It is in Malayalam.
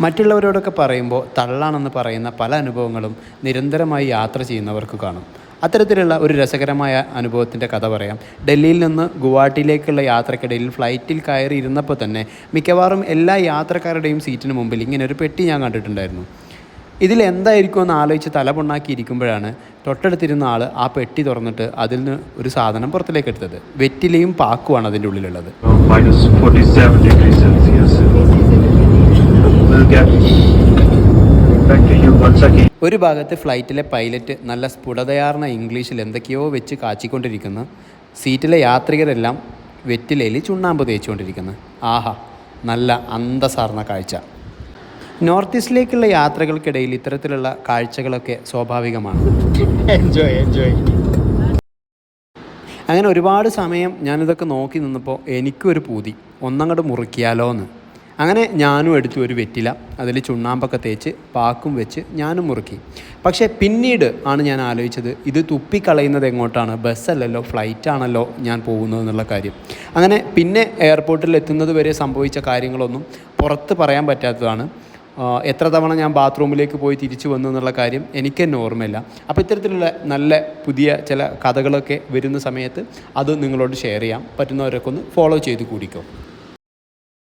മറ്റുള്ളവരോടൊക്കെ പറയുമ്പോൾ തള്ളാണെന്ന് പറയുന്ന പല അനുഭവങ്ങളും നിരന്തരമായി യാത്ര ചെയ്യുന്നവർക്ക് കാണും. അത്തരത്തിലുള്ള ഒരു രസകരമായ അനുഭവത്തിൻ്റെ കഥ പറയാം. ഡൽഹിയിൽ നിന്ന് ഗുവാഹട്ടിയിലേക്കുള്ള യാത്രക്കിടയിൽ ഫ്ലൈറ്റിൽ കയറി ഇരുന്നപ്പോൾ തന്നെ മിക്കവാറും എല്ലാ യാത്രക്കാരുടെയും സീറ്റിന് മുമ്പിൽ ഇങ്ങനെ ഒരു പെട്ടി ഞാൻ കണ്ടിട്ടുണ്ടായിരുന്നു. ഇതിലെന്തായിരിക്കുമെന്ന് ആലോചിച്ച് തല പൊണ്ണാക്കിയിരിക്കുമ്പോഴാണ് തൊട്ടടുത്തിരുന്ന ആൾ ആ പെട്ടി തുറന്നിട്ട് അതിൽ നിന്ന് ഒരു സാധനം പുറത്തിലേക്ക് എടുത്തത്. വെറ്റിലയും പാക്കുമാണ് അതിൻ്റെ ഉള്ളിലുള്ളത്. ഒരു ഭാഗത്ത് ഫ്ലൈറ്റിലെ പൈലറ്റ് നല്ല സ്ഫുടതയാർന്ന ഇംഗ്ലീഷിൽ എന്തൊക്കെയോ വെച്ച് കാച്ചിക്കൊണ്ടിരിക്കുന്നു. സീറ്റിലെ യാത്രികരെല്ലാം വെറ്റിലയിൽ ചുണ്ണാമ്പ് തേച്ചുകൊണ്ടിരിക്കുന്നു. ആഹാ, നല്ല അന്തസാർന്ന കാഴ്ച. നോർത്ത് ഈസ്റ്റിലേക്കുള്ള യാത്രകൾക്കിടയിൽ ഇത്തരത്തിലുള്ള കാഴ്ചകളൊക്കെ സ്വാഭാവികമാണ്. എൻജോയ്. അങ്ങനെ ഒരുപാട് സമയം ഞാനിതൊക്കെ നോക്കി നിന്നപ്പോൾ എനിക്കൊരു പൂതി, ഒന്നങ്ങോട്ട് മുറിക്കിയാലോ എന്ന്. അങ്ങനെ ഞാനും എടുത്തു ഒരു വെറ്റില, അതിൽ ചുണ്ണാമ്പൊക്കെ തേച്ച് പാക്കും വെച്ച് ഞാനും മുറുക്കി. പക്ഷേ പിന്നീട് ആണ് ഞാൻ ആലോചിച്ചത്, ഇത് തുപ്പിക്കളയുന്നത് എങ്ങോട്ടാണ്? ബസ്സല്ലല്ലോ, ഫ്ലൈറ്റാണല്ലോ ഞാൻ പോകുന്നത് എന്നുള്ള കാര്യം. അങ്ങനെ പിന്നെ എയർപോർട്ടിൽ എത്തുന്നത് വരെ സംഭവിച്ച കാര്യങ്ങളൊന്നും പുറത്ത് പറയാൻ പറ്റാത്തതാണ്. എത്ര തവണ ഞാൻ ബാത്റൂമിലേക്ക് പോയി തിരിച്ചു വന്നു എന്നുള്ള കാര്യം എനിക്ക് തന്നെ ഓർമ്മയില്ല. അപ്പോൾ ഇത്തരത്തിലുള്ള നല്ല പുതിയ ചില കഥകളൊക്കെ വരുന്ന സമയത്ത് അത് നിങ്ങളോട് ഷെയർ ചെയ്യാം. പറ്റുന്നവരൊക്കെ ഒന്ന് ഫോളോ ചെയ്ത് കൂടിക്കോ.